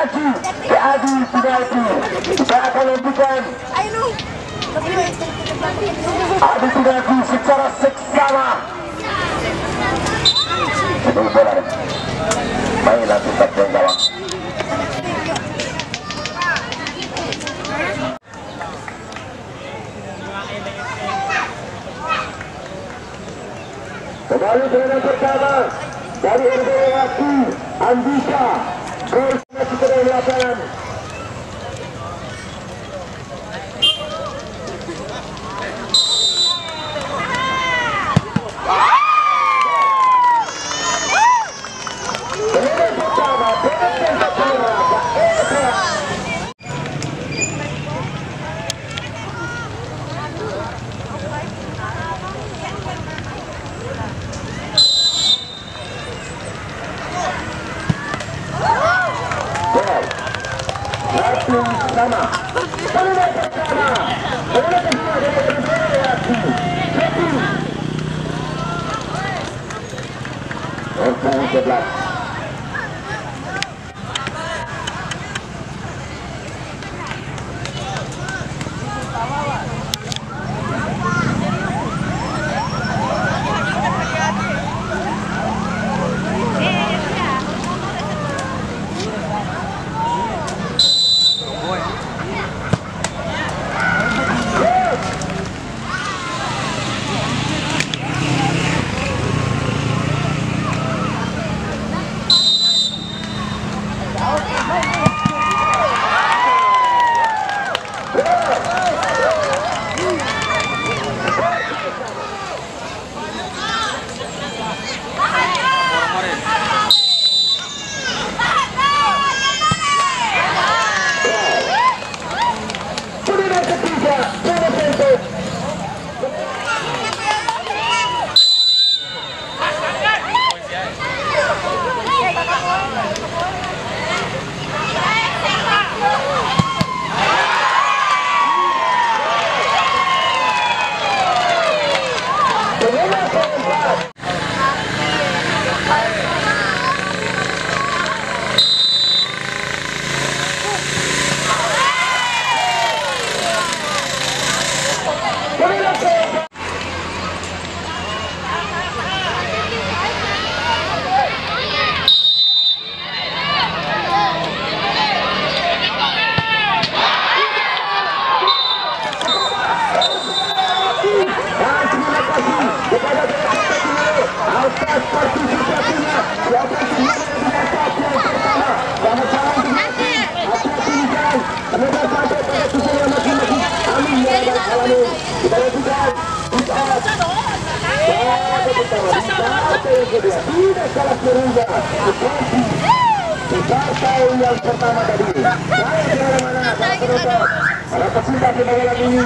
maju ke adu penalti. Kita akan lanjutkan adu penalti secara seksama. Sebelum bola main langsung ke gawang. Kembali dengan pertama dari RBWAKI Andika gol masih ke lapangan. Sama. Bola pertama. Bola kedua dari RBWAKI. Untuk 11. Tidak salah berubah. Partai yang pertama tadi. Saya di mana-mana. Para pecinta bola ini.